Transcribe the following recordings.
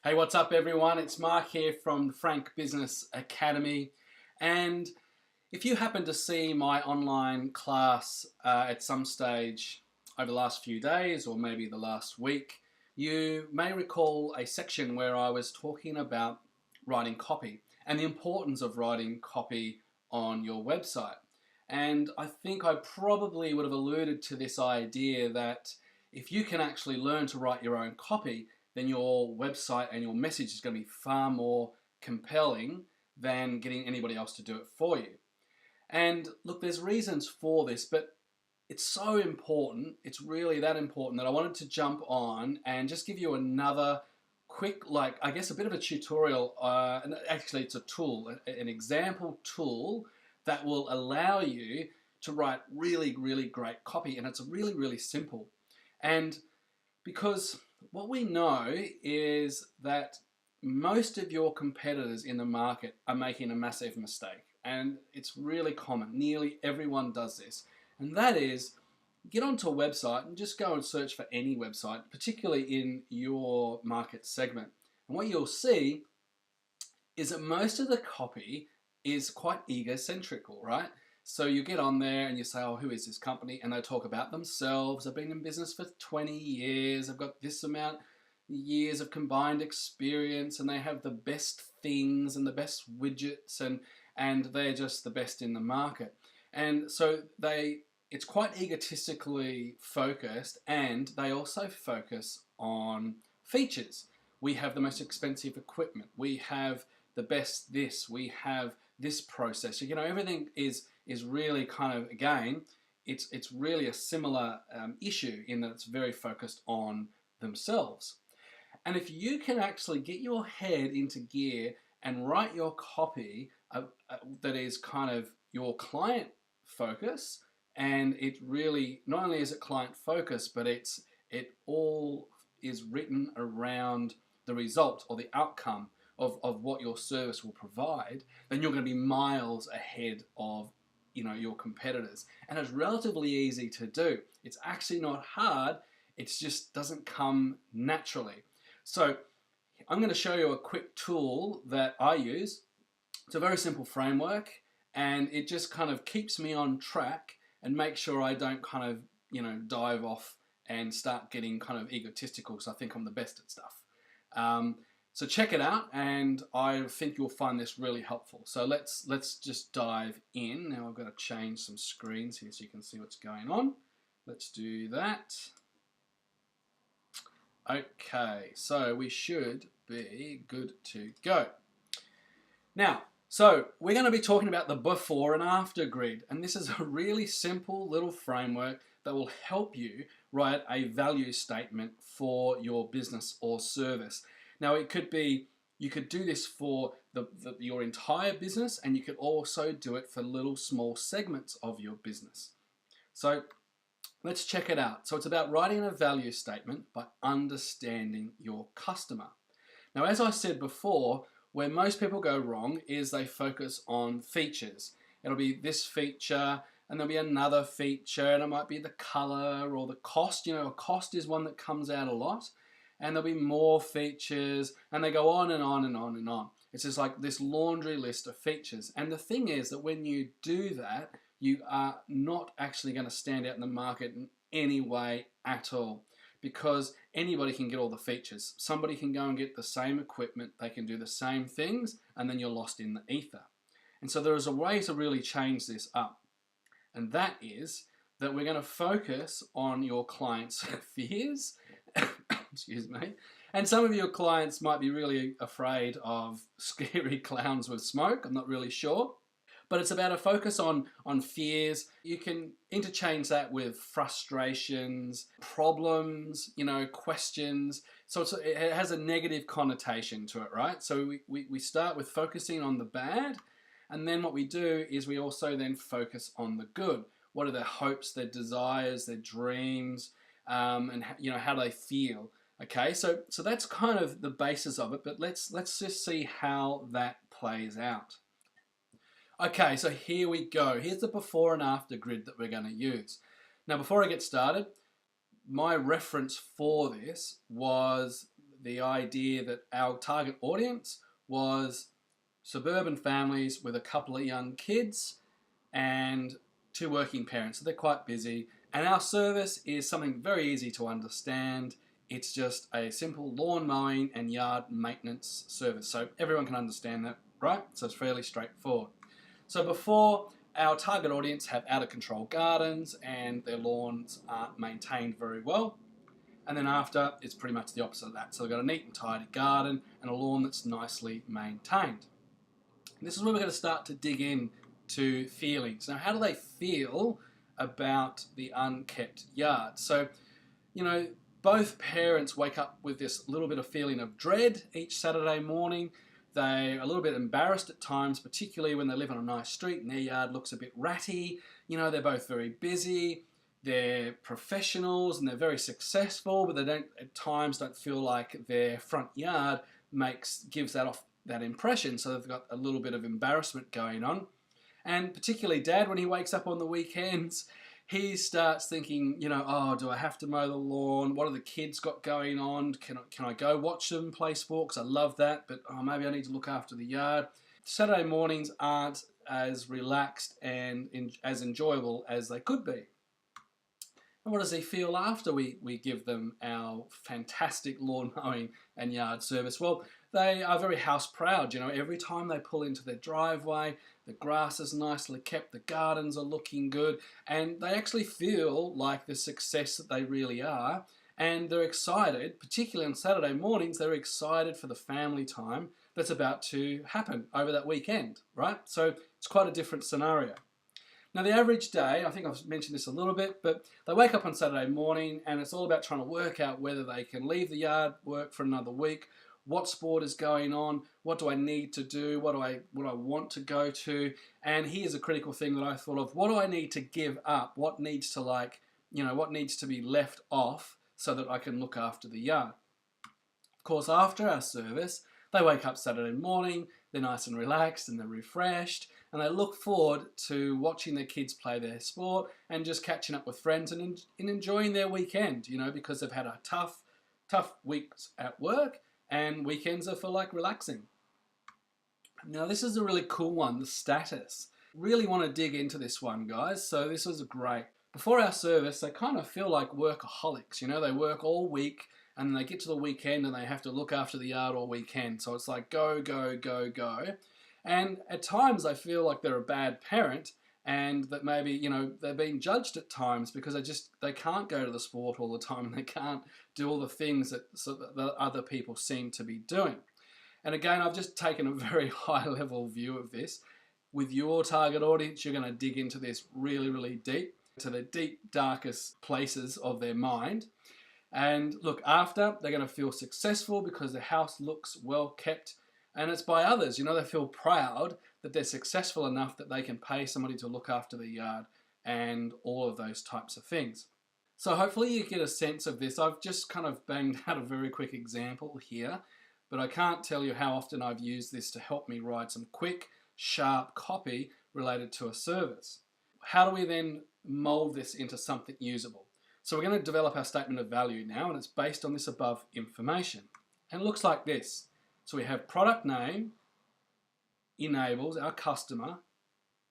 Hey, what's up everyone? It's Mark here from the Frank Business Academy. And if you happen to see my online class at some stage over the last few days or maybe the last week, you may recall a section where I was talking about writing copy and the importance of writing copy on your website. And I think I probably would have alluded to this idea that if you can actually learn to write your own copy, then your website and your message is going to be far more compelling than getting anybody else to do it for you. And look, there's reasons for this, but it's so important, it's really that important that I wanted to jump on and just give you another quick, I guess a bit of a tutorial, and actually it's a tool, an example tool that will allow you to write really, really great copy, and it's really, really simple. And because what we know is that most of your competitors in the market are making a massive mistake, and it's really common. Nearly everyone does this, and that is get onto a website and just go and search for any website, particularly in your market segment. And what you'll see is that most of the copy is quite egocentric, right? So you get on there and you say, oh, who is this company? And they talk about themselves. They've been in business for 20 years. They've got this amount of years of combined experience, and they have the best things and the best widgets, and they're just the best in the market. And so it's quite egotistically focused, and they also focus on features. We have the most expensive equipment. We have the best this. We have this process. So, everything is really kind of, again, it's really a similar issue in that it's very focused on themselves. And if you can actually get your head into gear and write your copy that is kind of your client focus, and it really, not only is it client focus, but it all is written around the result or the outcome of what your service will provide, then you're going to be miles ahead of your competitors. And it's relatively easy to do. It's actually not hard. It just doesn't come naturally. So I'm going to show you a quick tool that I use. It's a very simple framework, and it just kind of keeps me on track and makes sure I don't kind of dive off and start getting kind of egotistical because I think I'm the best at stuff. So check it out, and I think you'll find this really helpful. So let's just dive in. Now I've got to change some screens here so you can see what's going on. Let's do that. Okay, so we should be good to go. Now, so we're going to be talking about the before and after grid, and this is a really simple little framework that will help you write a value statement for your business or service. Now, it could be, you could do this for your entire business, and you could also do it for little small segments of your business. So let's check it out. So it's about writing a value statement by understanding your customer. Now, as I said before, where most people go wrong is they focus on features. It'll be this feature, and there'll be another feature, and it might be the color or the cost. A cost is one that comes out a lot. And there'll be more features, and they go on and on and on and on. It's just like this laundry list of features. And the thing is that when you do that, you are not actually going to stand out in the market in any way at all, because anybody can get all the features. Somebody can go and get the same equipment, they can do the same things, and then you're lost in the ether. And so there is a way to really change this up. And that is that we're going to focus on your clients' fears. Excuse me. And some of your clients might be really afraid of scary clowns with smoke. I'm not really sure. But it's about a focus on fears. You can interchange that with frustrations, problems, questions. So it has a negative connotation to it, right? So we start with focusing on the bad. And then what we do is we also then focus on the good. What are their hopes, their desires, their dreams, and how do they feel? Okay, so that's kind of the basis of it, but let's just see how that plays out. Okay, so here we go. Here's the before and after grid that we're going to use. Now, before I get started, my reference for this was the idea that our target audience was suburban families with a couple of young kids and two working parents. So they're quite busy. And our service is something very easy to understand. It's just a simple lawn mowing and yard maintenance service. So everyone can understand that, right? So it's fairly straightforward. So before, our target audience have out of control gardens and their lawns aren't maintained very well. And then after, it's pretty much the opposite of that. So they've got a neat and tidy garden and a lawn that's nicely maintained. And this is where we're going to start to dig in to feelings. Now, how do they feel about the unkept yard? So, both parents wake up with this little bit of feeling of dread each Saturday morning. They're a little bit embarrassed at times, particularly when they live on a nice street and their yard looks a bit ratty. They're both very busy. They're professionals and they're very successful, but they at times don't feel like their front yard gives that impression. So they've got a little bit of embarrassment going on. And particularly Dad, when he wakes up on the weekends, he starts thinking, oh, do I have to mow the lawn? What have the kids got going on? Can I go watch them play sports? I love that, but maybe I need to look after the yard. Saturday mornings aren't as relaxed and as enjoyable as they could be. And what does he feel after we give them our fantastic lawn mowing and yard service? Well, they are very house proud. Every time they pull into their driveway, the grass is nicely kept, the gardens are looking good, and they actually feel like the success that they really are. And they're excited, particularly on Saturday mornings, they're excited for the family time that's about to happen over that weekend, right? So it's quite a different scenario. Now, the average day, I think I've mentioned this a little bit, but they wake up on Saturday morning and it's all about trying to work out whether they can leave the yard work for another week, what sport is going on, what do I need to do, what do I want to go to, and here's a critical thing that I thought of: what do I need to give up? What needs to what needs to be left off so that I can look after the yard? Of course, after our service, they wake up Saturday morning, they're nice and relaxed and they're refreshed, and they look forward to watching their kids play their sport and just catching up with friends and enjoying their weekend, because they've had a tough weeks at work, and weekends are for relaxing. Now, this is a really cool one, the status. Really want to dig into this one, guys, so this was great. Before our service, they kind of feel like workaholics, they work all week, and then they get to the weekend and they have to look after the yard all weekend. So it's like go, go, go, go. And at times they feel like they're a bad parent and that maybe, they're being judged at times because they can't go to the sport all the time and they can't do all the things that other people seem to be doing. And again, I've just taken a very high level view of this. With your target audience, you're going to dig into this really, really deep, to the deep, darkest places of their mind. And look, after, they're going to feel successful because their house looks well kept, and it's by others. They feel proud that they're successful enough that they can pay somebody to look after the yard and all of those types of things. So hopefully you get a sense of this. I've just kind of banged out a very quick example here, but I can't tell you how often I've used this to help me write some quick, sharp copy related to a service. How do we then mold this into something usable? So we're going to develop our statement of value now, and it's based on this above information. And it looks like this. So we have product name enables our customer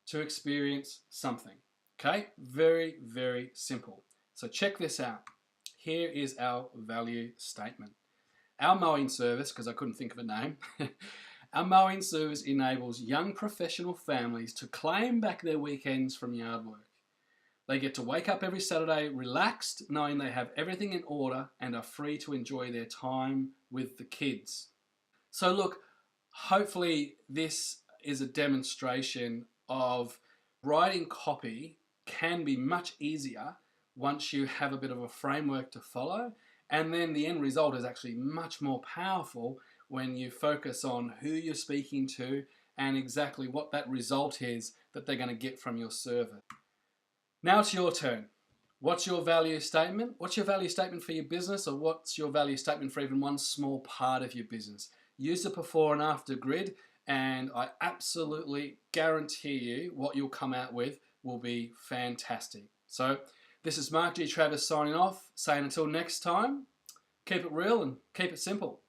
to experience something. Okay, very, very simple. So check this out. Here is our value statement. Our mowing service, because I couldn't think of a name, our mowing service enables young professional families to claim back their weekends from yard work. They get to wake up every Saturday relaxed, knowing they have everything in order and are free to enjoy their time with the kids. So look, hopefully this is a demonstration of writing copy can be much easier once you have a bit of a framework to follow, and then the end result is actually much more powerful when you focus on who you're speaking to and exactly what that result is that they're going to get from your service. Now it's your turn. What's your value statement? What's your value statement for your business, or what's your value statement for even one small part of your business? Use the before and after grid, and I absolutely guarantee you what you'll come out with will be fantastic. So this is Mark G. Travis signing off, saying until next time, Keep it real and keep it simple.